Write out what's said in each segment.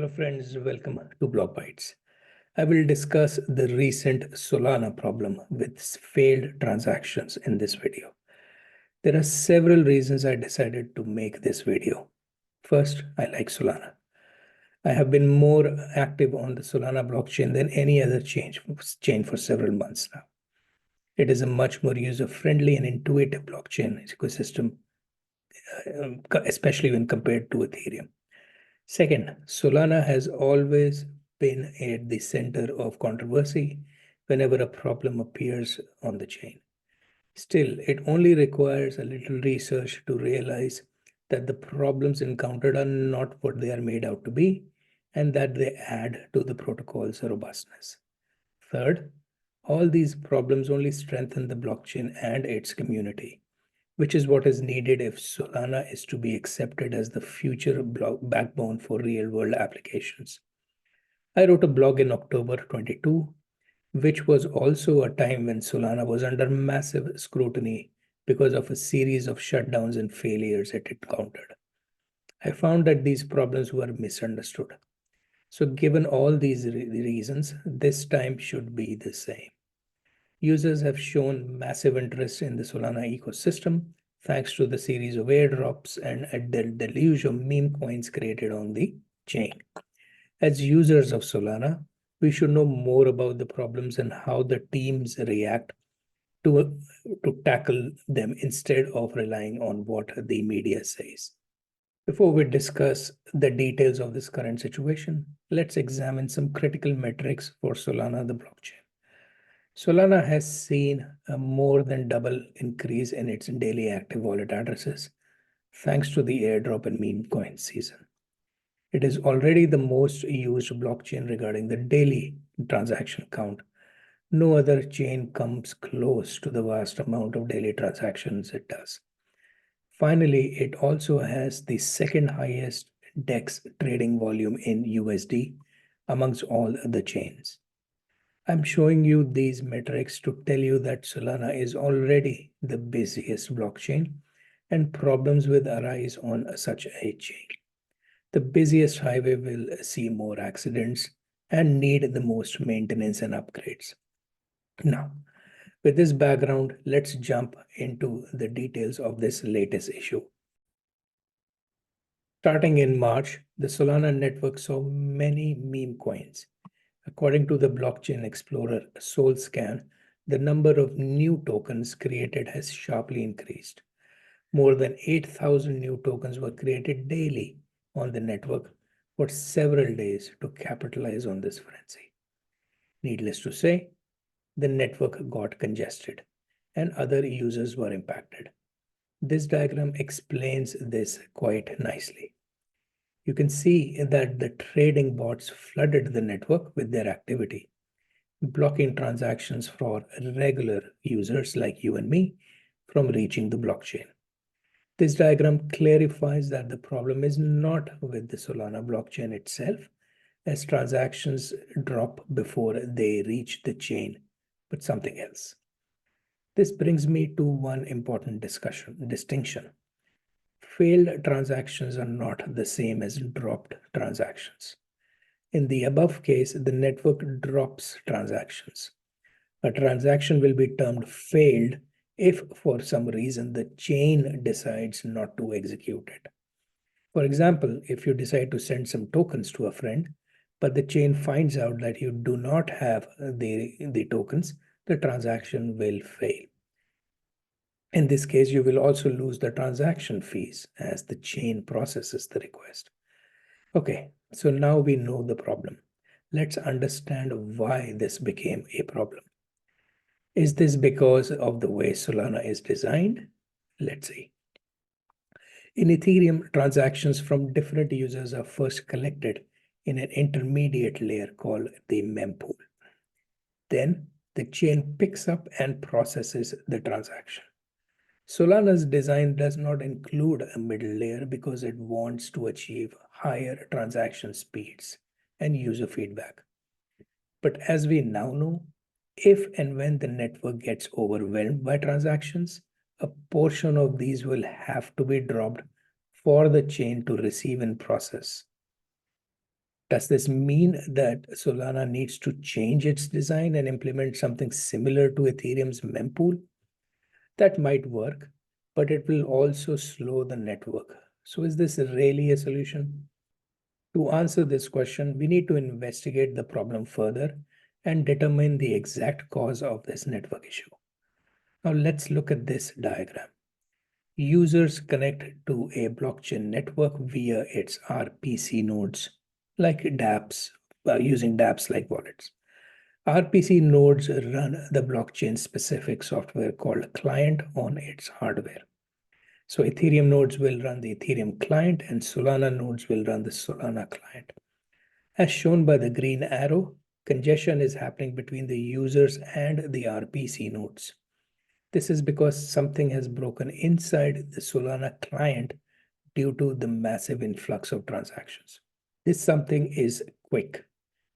Hello friends, welcome to Block Bytes. I will discuss the recent Solana problem with failed transactions in this video. There are several reasons I decided to make this video. First, I like Solana. I have been more active on the Solana blockchain than any other chain for several months now. It is a much more user-friendly and intuitive blockchain ecosystem, especially when compared to Ethereum. Second, Solana has always been at the center of controversy whenever a problem appears on the chain. Still, it only requires a little research to realize that the problems encountered are not what they are made out to be, and that they add to the protocol's robustness. Third, all these problems only strengthen the blockchain and its community, which is what is needed if Solana is to be accepted as the future backbone for real-world applications. I wrote a blog in October 22, which was also a time when Solana was under massive scrutiny because of a series of shutdowns and failures it encountered. I found that these problems were misunderstood. So given all these reasons, this time should be the same. Users have shown massive interest in the Solana ecosystem thanks to the series of airdrops and a deluge of meme coins created on the chain. As users of Solana, we should know more about the problems and how the teams react to tackle them instead of relying on what the media says. Before we discuss the details of this current situation, let's examine some critical metrics for Solana, the blockchain. Solana has seen a more than double increase in its daily active wallet addresses, thanks to the airdrop and meme coin season. It is already the most used blockchain regarding the daily transaction count. No other chain comes close to the vast amount of daily transactions it does. Finally, it also has the second highest DEX trading volume in USD amongst all the chains. I'm showing you these metrics to tell you that Solana is already the busiest blockchain and problems will arise on such a chain. The busiest highway will see more accidents and need the most maintenance and upgrades. Now, with this background, let's jump into the details of this latest issue. Starting in March, the Solana network saw many meme coins. According to the blockchain explorer SolScan, the number of new tokens created has sharply increased. More than 8,000 new tokens were created daily on the network for several days to capitalize on this frenzy. Needless to say, the network got congested and other users were impacted. This diagram explains this quite nicely. You can see that the trading bots flooded the network with their activity, blocking transactions for regular users like you and me from reaching the blockchain. This diagram clarifies that the problem is not with the Solana blockchain itself, as transactions drop before they reach the chain, but something else. This brings me to one important distinction. Failed transactions are not the same as dropped transactions. In the above case, the network drops transactions. A transaction will be termed failed if for some reason the chain decides not to execute it. For example, if you decide to send some tokens to a friend, but the chain finds out that you do not have the tokens, the transaction will fail. In this case, you will also lose the transaction fees as the chain processes the request. Okay, so now we know the problem. Let's understand why this became a problem. Is this because of the way Solana is designed? Let's see. In Ethereum, transactions from different users are first collected in an intermediate layer called the mempool. Then the chain picks up and processes the transaction. Solana's design does not include a middle layer because it wants to achieve higher transaction speeds and user feedback. But as we now know, if and when the network gets overwhelmed by transactions, a portion of these will have to be dropped for the chain to receive and process Does this mean that Solana needs to change its design and implement something similar to Ethereum's mempool? That might work, but it will also slow the network. So is this really a solution? To answer this question, we need to investigate the problem further and determine the exact cause of this network issue. Now let's look at this diagram. Users connect to a blockchain network via its RPC nodes, like dApps, using dApps like wallets. RPC nodes run the blockchain-specific software called client on its hardware. So Ethereum nodes will run the Ethereum client and Solana nodes will run the Solana client. As shown by the green arrow, congestion is happening between the users and the RPC nodes. This is because something has broken inside the Solana client due to the massive influx of transactions. This something is Quick,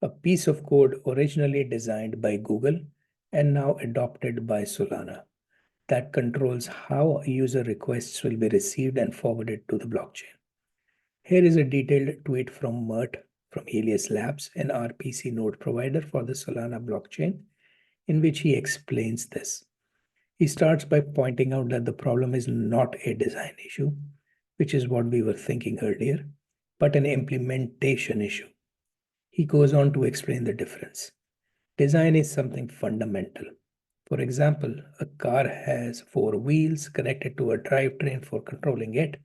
a piece of code originally designed by Google and now adopted by Solana that controls how user requests will be received and forwarded to the blockchain. Here is a detailed tweet from Mert from Helios Labs, an RPC node provider for the Solana blockchain, in which he explains this. He starts by pointing out that the problem is not a design issue, which is what we were thinking earlier, but an implementation issue. He goes on to explain the difference. Design is something fundamental. For example, a car has 4 wheels connected to a drivetrain for controlling it,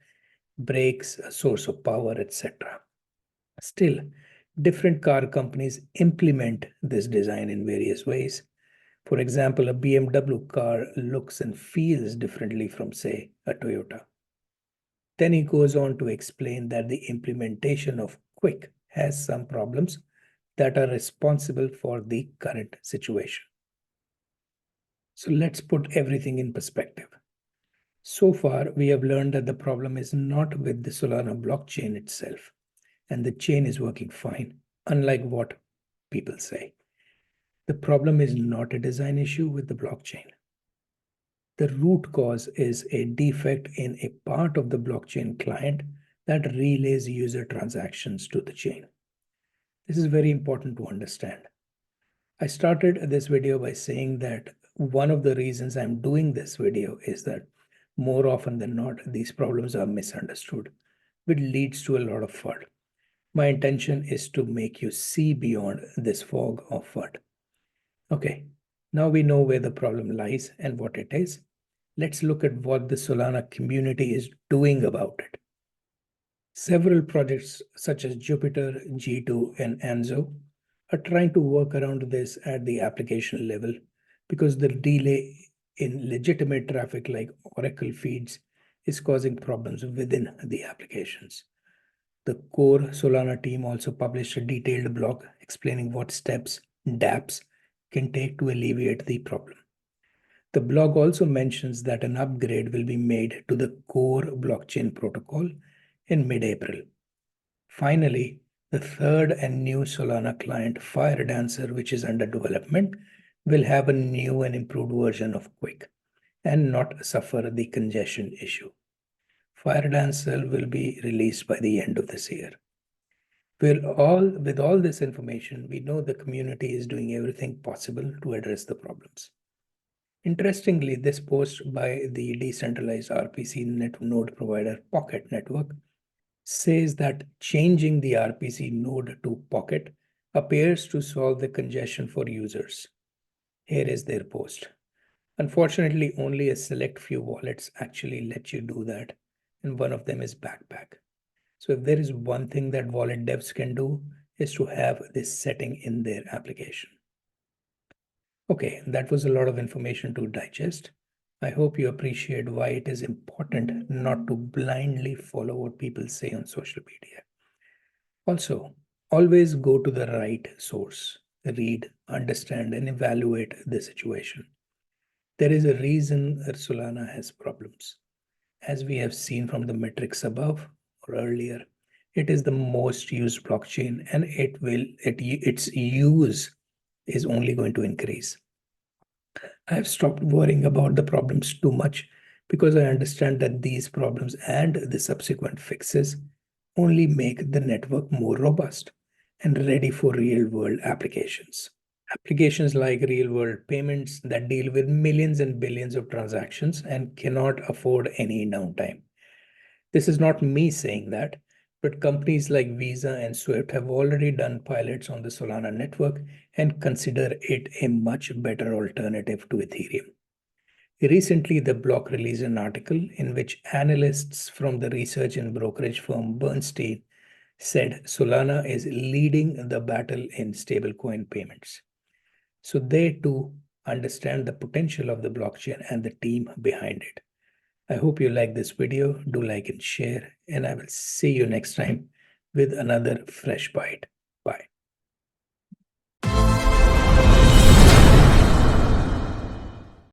brakes, a source of power, etc. Still, different car companies implement this design in various ways. For example, a BMW car looks and feels differently from, say, a Toyota. Then he goes on to explain that the implementation of Quick has some problems that are responsible for the current situation. So let's put everything in perspective. So far, we have learned that the problem is not with the Solana blockchain itself, and the chain is working fine, unlike what people say. The problem is not a design issue with the blockchain. The root cause is a defect in a part of the blockchain client that relays user transactions to the chain. This is very important to understand. I started this video by saying that one of the reasons I'm doing this video is that more often than not, these problems are misunderstood, which leads to a lot of FUD. My intention is to make you see beyond this fog of FUD. Okay, now we know where the problem lies and what it is. Let's look at what the Solana community is doing about it. Several projects such as Jupiter, G2, and Anzo are trying to work around this at the application level because the delay in legitimate traffic like Oracle feeds is causing problems within the applications. The core Solana team also published a detailed blog explaining what steps dApps can take to alleviate the problem. The blog also mentions that an upgrade will be made to the core blockchain protocol in mid-April. Finally, the third and new Solana client, Firedancer, which is under development, will have a new and improved version of Quick and not suffer the congestion issue. Firedancer will be released by the end of this year. With all this information, we know the community is doing everything possible to address the problems. Interestingly, this post by the decentralized RPC node provider Pocket Network says that changing the RPC node to Pocket appears to solve the congestion for users. Here is their post. Unfortunately, only a select few wallets actually let you do that, and one of them is Backpack. So if there is one thing that wallet devs can do, is to have this setting in their application. Okay, that was a lot of information to digest. I hope you appreciate why it is important not to blindly follow what people say on social media. Also, always go to the right source. Read, understand, and evaluate the situation. There is a reason that Solana has problems. As we have seen from the metrics above or earlier, it is the most used blockchain, and its use is only going to increase. I have stopped worrying about the problems too much because I understand that these problems and the subsequent fixes only make the network more robust and ready for real-world applications. Applications like real-world payments that deal with millions and billions of transactions and cannot afford any downtime. This is not me saying that, but companies like Visa and Swift have already done pilots on the Solana network and consider it a much better alternative to Ethereum. Recently, the Block released an article in which analysts from the research and brokerage firm Bernstein said Solana is leading the battle in stablecoin payments. So they too understand the potential of the blockchain and the team behind it. I hope you like this video. Do like and share, and I will see you next time with another fresh bite.